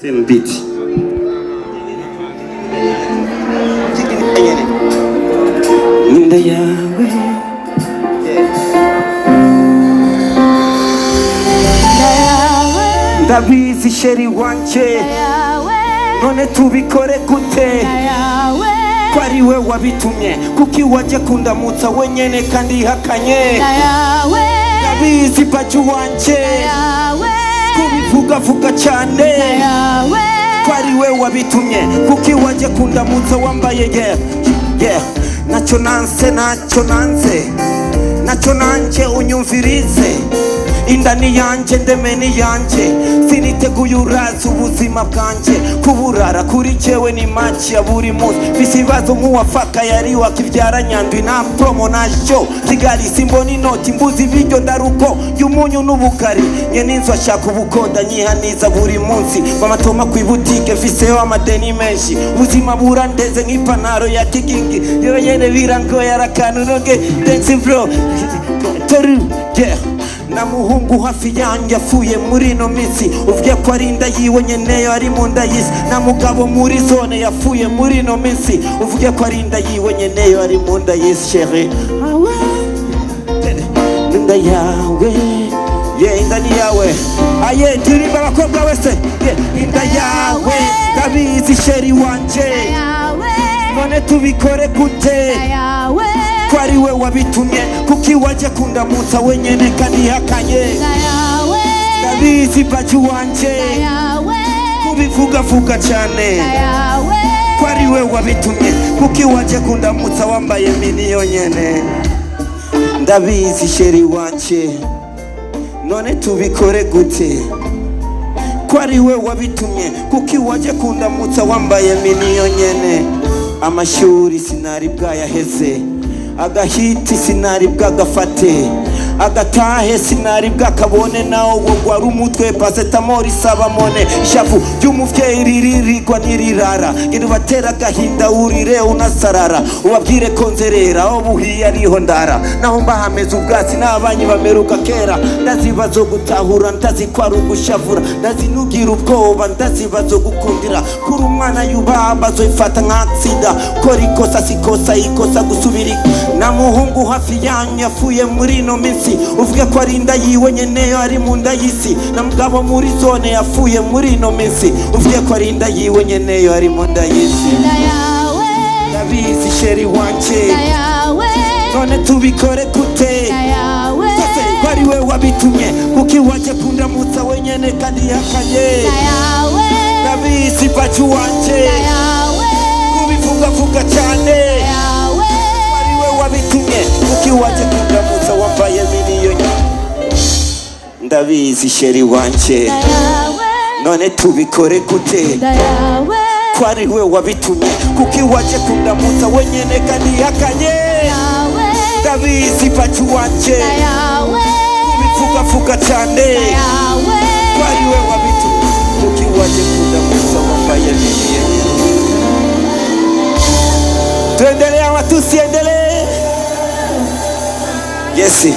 Same beat. Ninda yawe ndabizi sheri wanje none tubikore gute ko ari we wabitumye kuki waje kundamutsa wenyene kandi hakanye ndabizi baju wanje kubivuga cyane ko ari we wabitumye kuki waje kundamutsa wambaye yeah nacho nanje unyumvirize indani yanje ndemeni yanje siniteguye urazi ubuzima bwanje kuburara kuri jewe ni match ya buri munsi bisibazo nk'uwafaka yari wakivyara nyandwi na promo na show Kigali simboni noti mbuzi video ndaruko y'umunyu n'ubukari nyene inzo ashaka ubukonda nyihaniza buri munsi bamatoma kwibutike viseho amadeni menshi ubuzima burandeze nk'ipanaro ya kigingi yewe yene birango yarakanuroge dance bro toru yeah na muhungu hafi yanjye afuye muri no minsi uvuye ko ari inda yiwe nyeneyo ari mu nda y'isi na mugabo muri zone yafuye muri no minsi uvuye ko ari inda yiwe nyeneyo ari mu nda y'isi chérie inda yawe inda ni yawe aye ndirimba abakobwa wese inda yawe ndabizi chérie wanje none tubikore gute ko ari we wabitumye kuki waje kundamutsa wenyene kandi hakanye ndabizi baju wanje kubivuga cyane ko ari we wabitumye kuki waje kundamutsa wambaye miliyo nyene ndabizi sheri wanje none tubikore gute ko ari we wabitumye kuki waje kundamutsa wambaye miliyo nyene amashuri sinari bwayaheze agahiti sinari bwagafate agatahe sinari bwakabone nawo gwari umutwe pasetamori sabamone shavu y'umuvyeyi riririgwa nirirara ngene batera gahinda urire unasarara ubabwire ko nzerera obuhiye ariho ndara naho mbahameze ubwatsi n'abanyi bameruka kera ndazibazo gutahura ndazikwara ugushavura ndazinugira ubwoba ndazibazo gukundira kuri umwana yubamba zoifata nk'aksida kora ikosa sikosa ikosa gusubira na muhungu hafi yanyu yafuye muri no minsi uvuge ko ari inda yiwe nyeneyo ari mu nda y'isi na mugabo muri zone yafuye muri no minsi uvuge ko ari inda yiwe nyeneyo ari mu nda y'isi ndabizi sheri wanje none tubikore gute ko ari we wabitumye kuki waje kundamutsa wenyene kandi hakanye ndabizi baju wanje kubivuga cyane wabitumye kuki waje kundamutsa wambaye miliyoni ndabizi sheri wanje none tubikore gute ko ari we wabitumye kuki waje kundamutsa wenyene kandi hakanye ndabizi baju wanje kubivuga cyane ko ari we wabitumye kuki waje kundamutsa wambaye miliyoni tuendelee ama tusiendelee Yesi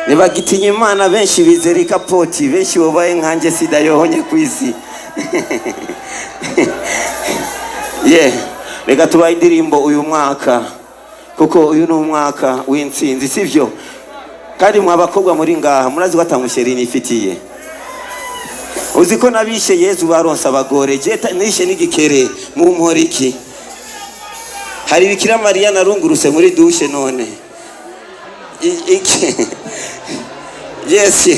nibagitinye Imana benshi bizerika poti benshi bobaye nkanje sidayohonye kwisi reka tubaye indirimbo uyu mwaka kuko uyu ni umwaka w'intsinzi sivyo kandi mwabakobwa muri ngaha murazi watamusheri nifitiye uziko nabishe Yezu baronsa abagore je nishe n'igikere mu mporiki hari Bikira Mariya narunguruse muri dushe none yes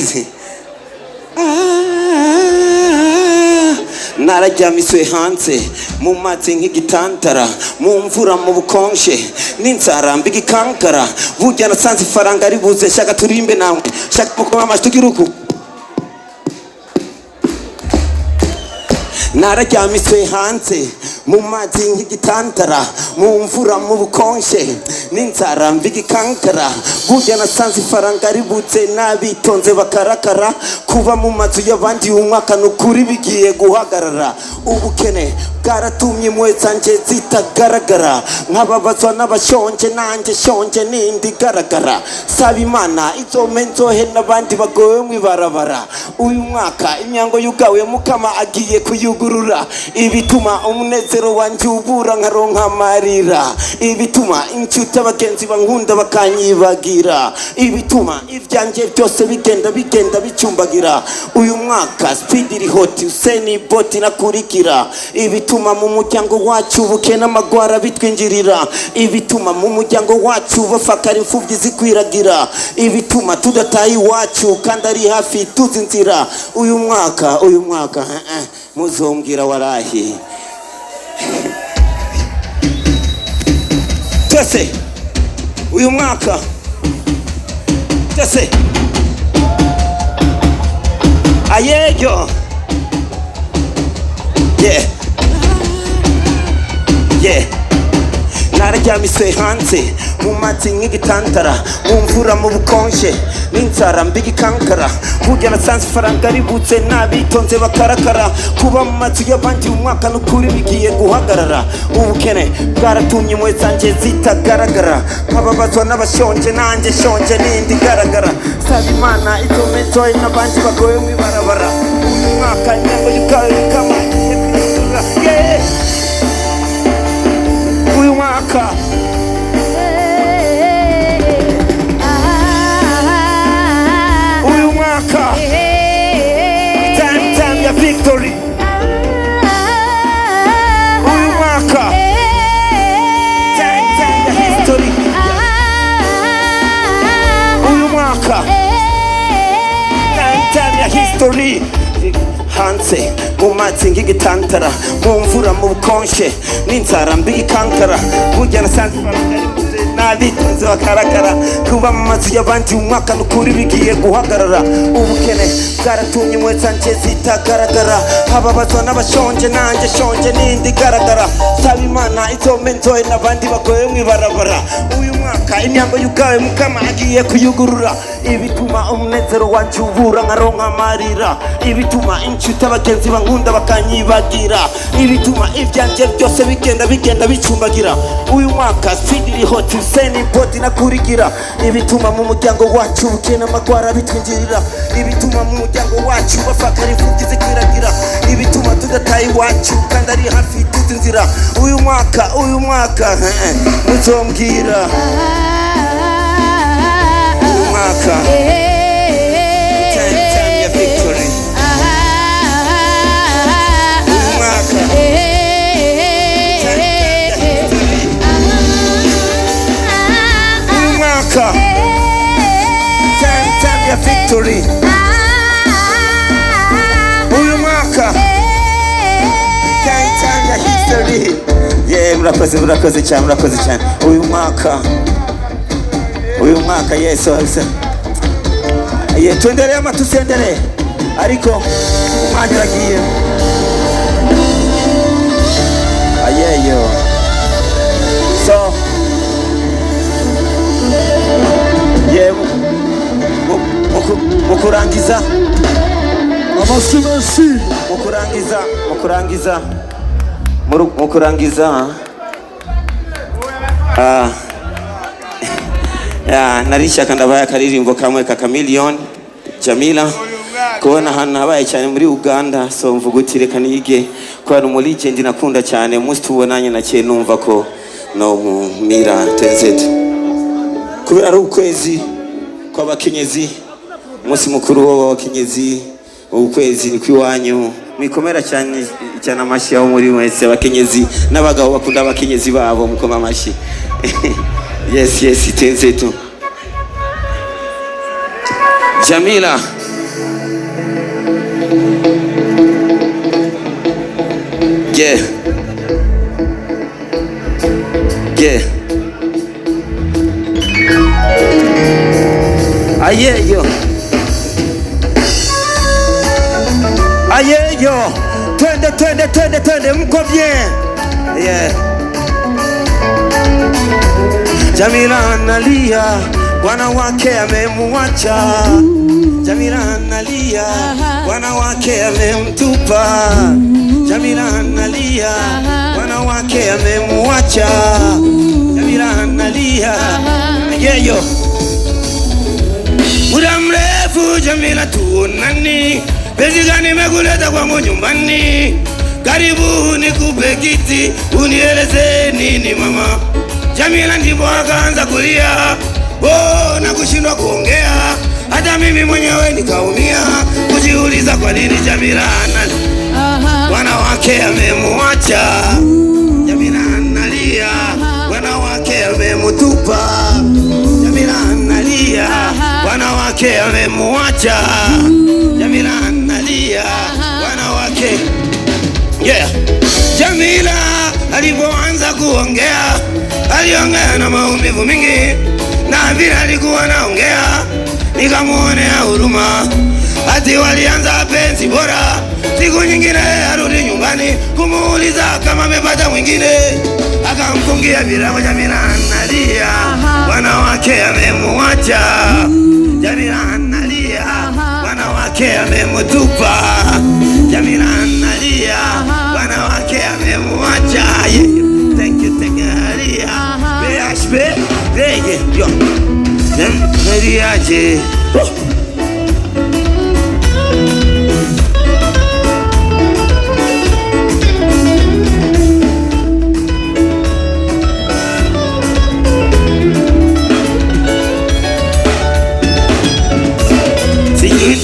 nararyamiswe hanze mu mazi nk'igitantara mu mvura mu bukonje n'inzara mbigikankara burya nasanze ifaranga ribuze shaka turimbe nawe shaka mukoma amashtukiruku nararyamiswe hanze mu mazi nk'igitantara mu mvura mu bukonje n'inzara mbigikankara burya nasanze ifaranga ributse nabitonze bakarakara kuba mu mazu y'abandi umwaka nukuri bigiye guhagarara ubukene bwaratumye impuhwe zanje zitagaragara nkababazwa n'abashonje nanjye shonje nindi garagara saba imana izome nzohe n'abandi bagowe mwibarabara uyu mwaka imyango yugawe mukama agiye kuyugurura ibituma umunezero wanje ubura nkaronka amarira ibituma inshuti abagenzi bankunda bakanyibagira ibituma ivyanje byose bigenda bicumbagira uyu mwaka speed iri hot useni boti nakurikira ibituma mu muryango wacu ubukene amagwara bitwinjirira ibituma mu muryango wacu bafakara imfuvyi zikwiragira ibituma tudataha iwacu kandi ari hafi tuzi inzira uyu mwaka muzombwira warahi twese uyu mwaka twese ayeyo narajyamise hanze mu mazi nk'igitantara mu mvura mu bukonje n'inzara mbigikankara burya nasanze ifaranga ributse nabitonze bakarakara kuba mu mazu y'abandi umwaka nukuri bigiye guhagarara ubukene bwaratumye impuhwe zanje zitagaragara nkababazwa n'abashonje nanjye shonje nindi garagara saba imana izome nzohe n'abandi bagowe mwibarabara uyu mwaka inyango yugawe mukama uyu mwaka time ya victory uyu mwaka time ya history uyu mwaka time ya history hanze mu mazi nk'igitantara mu mvura mu bukonje n'inzara mbigikankara burya nasanze nabitonze bakarakara kuba mu mazu y'abandi umwaka nukuri bigiye guhagarara ubukene bwaratumye impuhwe zanje zitagaragara hababazwa n'abashonje nanjye shonje nindi garagara saba imana izome nzohe n'abandi bagowe mwibarabara uyu mwaka imyango yugawe mukama agiye kuyugurura ibituma umunezero wanje ubura nkaronka amarira ibituma inshuti abagenzi bankunda bakanyibagira ibituma ivyanje byose bigenda bicumbagira uyu mwaka speed iri hot useni boti nakurikira ibituma mu muryango wacu ubukene amagwara bitwinjirira ibituma mu muryango wacu bafakara imfuvyi zikwiragira ibituma tudataha iwacu kandi ari hafi tuzi inzira uyu mwaka muzombwira uyu mwaka time ya victory uyu mwaka time ya victory uyu mwaka time ya history murakoze cyane uyu mwaka yesu tuendelee ama tusiendelee ariko umwanya uragiye ayeyo so mukurangiza amasi mukurangiza narishaka ndabaye akaririmbo kamwe ka Chameleone Jamila kubona hano habaye cyane muri Uganda so mvuga uti reka nige kubera muri legend nakunda cyane umunsi tubonanye nake numva ko no mira tenzet kubera ari ukwezi kw'abakenyezi umunsi mukuru w'abakenyezi ukwezi ni kwiwanyu mikomera cyane amashi aho muri wese abakenyezi n'abagabo bakunda abakenyezi babo mukoma amashi yes tenzetu Jamila ayeyo twende mko bien Yeah. Jamila analia, bwana wake amemuacha. Jamila analia, bwana wake amemtupa. Jamila analia, bwana wake amemuacha. Jamila analia, yeyo. Muda mrefu Jamila tuonani, penzi gani mekuleta kwangu nyumbani? Karibu nikupe kiti, unieleze nini mama? Jamila ndipo akaanza kulia, oh, na kushindwa kuongea. Hata mimi mwenyewe nikaumia, kujiuliza kwa nini Jamila analia. Bwana wake amemuacha. Jamila analia, bwana wake amemutupa. Jamila analia, bwana wake amemuacha. Jamila analia, bwana wake. Yeah. Jamila alipoanza kuongea, aliongea na maumivu mingi, na vile alikuwa naongea nikamuonea huruma. Ati walianza penzi bora, siku nyingine arudi nyumbani kumuuliza kama amepata mwingine, akamfungia virago. Jamila analia, bwana wake amemuacha. Jamila analia, bwana wake amemutupa. Jamila analia, bwana wake amemuacha. Thank you, thank you. BHP, bege, yo. Meriaje.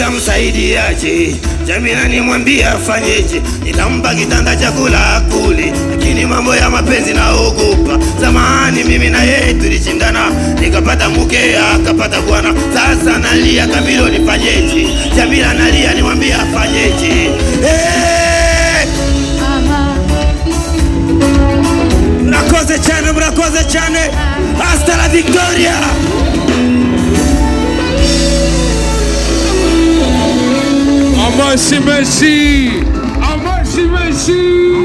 Nitamsaidiaje? Jamila nimwambia afanyeje? Nitampa kitanda chakula akule, lakini mambo ya mapenzi naogopa. Zamani mimi na yeye tulishindana, nikapata mke akapata bwana. Sasa nalia Kamilo, nifanyeje? Jamila nalia, nimwambia afanyeje? Mrakoze chane. Hasta la victoria. Merci, merci. Merci, merci.